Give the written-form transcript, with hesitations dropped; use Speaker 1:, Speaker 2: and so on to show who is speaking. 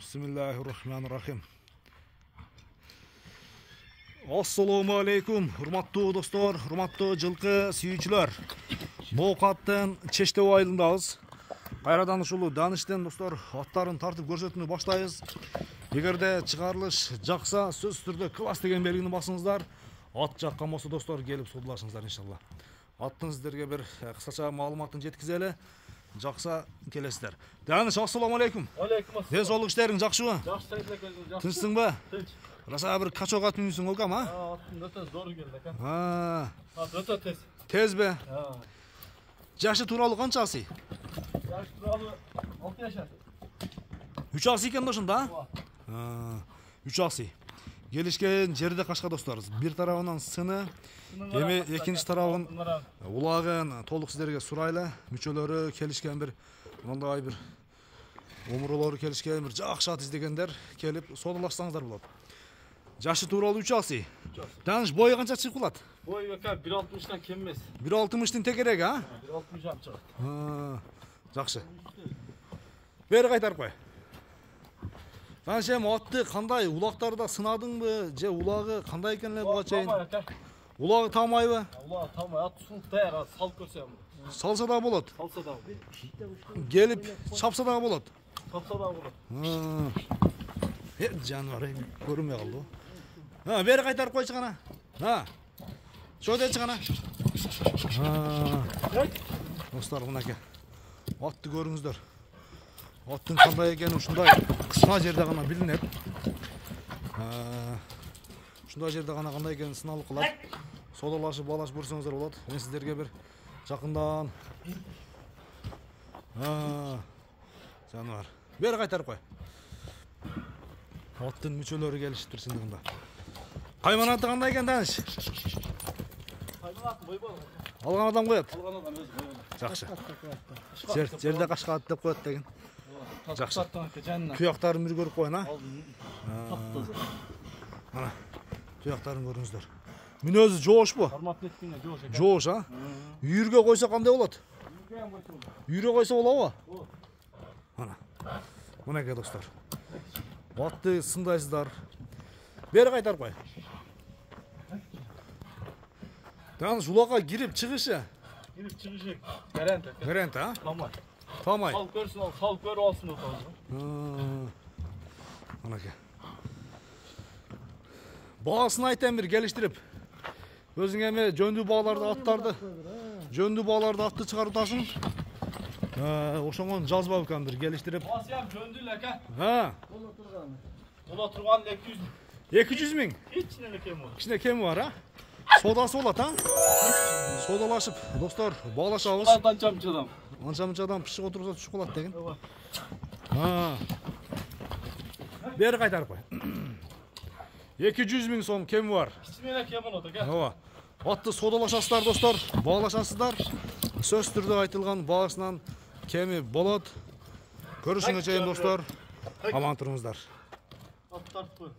Speaker 1: Bismillahirrahmanirrahim. Assalamu alaikum, hurmatlı dostlar, hurmatlı жылқы сүйүүчүлөр. Ноокаттын Чештеб айылындабыз. Кайрадан ушул Даништен достор аттарын тартып көрсөтүүнү баштайбыз. Эгерде чыгарылыш жакса, сөзсүз түрдө класс деген белгини басыңыздар. Ат жаккан болсо достор келип содулашыңыздар иншалла. Аттын сиздерге бир кысача маалыматын жеткизели. Жақса келесіздер. Даниш, ассаламу алейкум.
Speaker 2: Алейкум ассалам.
Speaker 1: Денсаулық іштерің жақсы ма?
Speaker 2: Жақсы екен, жақсы.
Speaker 1: Тыншсың ба?
Speaker 2: Тынш.
Speaker 1: Раса бір качок ат мінесің олкам, а?
Speaker 2: Аттың өте зор келді екен.
Speaker 1: Ат
Speaker 2: өте тез.
Speaker 1: Тез бе? Жашы туралы қанша асый?
Speaker 2: Жашы туралы 6 жашар.
Speaker 1: 3 асый екен ошында? 3 асый. Келишкен жерде кашка досторубуз. Бир тарабынан сыны, эми экинчи тарабын улагын толук сиздерге сурайлы. Мүчөлөрү келишкен бир мындай бир омуролору келишкен бир жакшы ат издегендер келип содулашсаңыздар болот. Жашы тууралуу 3 асый. Даниш, бою канча чыгып калат?
Speaker 2: Бою 1.60-тан кем эмес.
Speaker 1: 1.60-тын тегерек, а?
Speaker 2: 1.60 жам чыгат.
Speaker 1: Жакшы. Бери кайтарып кой. Даниш, атты кандай улактарда сынадыңбы? Же улагы кандай экен эле буга чейин? Улагы тамайбы?
Speaker 2: Улагы тамай, ат сулук даяр, салып көрсөм.
Speaker 1: Салса да болот.
Speaker 2: Салса да болот.
Speaker 1: Келип чапса да болот.
Speaker 2: Чапса да болот.
Speaker 1: Жаныбар, көрүнбөй калды. Бери кайтарып койчу гана. Чойдечи гана. Достор, мынакей. Атты көрүңүздөр. Аттын кандай экени ушундай кыска жерде гана билинет. Ушундай жерде гана кандай экени сыналып калат. Содалашып, балашып көрсөңүздөр болот. Мен сиздерге бир жакындан жаныбар. Бери кайтарып кой. Аттын мүчөлөрү келишиптир сындыгында. Кайманаты кандай экен, Даниш?
Speaker 2: Кайманатын койбой.
Speaker 1: Алган адам коет.
Speaker 2: Алган адам өзү койот.
Speaker 1: Жакшы. Жерде кашкат деп коет деген. Жакшы. Күйөктөрүн бир көрүп коюн, Мына, күйөктөрүн көрүңүздөр. Мүнөзү жоошпу?
Speaker 2: Формат неткенде жоош экен.
Speaker 1: Жоош, Үйүргө койсо кандай болот? Үйүргө койсо болобу?
Speaker 2: Болот.
Speaker 1: Мына. Мынакей достор. Атты сындайсыздар. Бери кайтарып кой. Даниш, улакка кирип чыгышы.
Speaker 2: Кирип чыгышы гарант.
Speaker 1: Гарант,
Speaker 2: Тамай.
Speaker 1: Тамай.
Speaker 2: Салып көрсүн, ал салып көрүп алсын деп.
Speaker 1: Мынакей. Баасын айтам бир келиштирип. Өзүң эми жөндүү бааларды атты чыгарытасың. Ошоңон жазбап экен бир келиштирип.
Speaker 2: Баасы ham жөндүү эле экен. Бола турган 200.
Speaker 1: 200 миң.
Speaker 2: Кичине кеми бар.
Speaker 1: Кичине кеми бар, Содасы болот, Содалашып, достор, баалашабыз.
Speaker 2: Анча-мынча адам.
Speaker 1: Анча-мынча адам пышык отурса түшүп калат деген. Бери кайтарып кой. 200 миң сом кеми бар.
Speaker 2: Кичине кеми болот экен.
Speaker 1: Атты содалашасыздар, достор, баалашасыздар. Сөз түрдө айтылган баасынан кеми болот. Көрүшүнгө чейин, достор, аман туруңуздар.
Speaker 2: Ат тартып кой.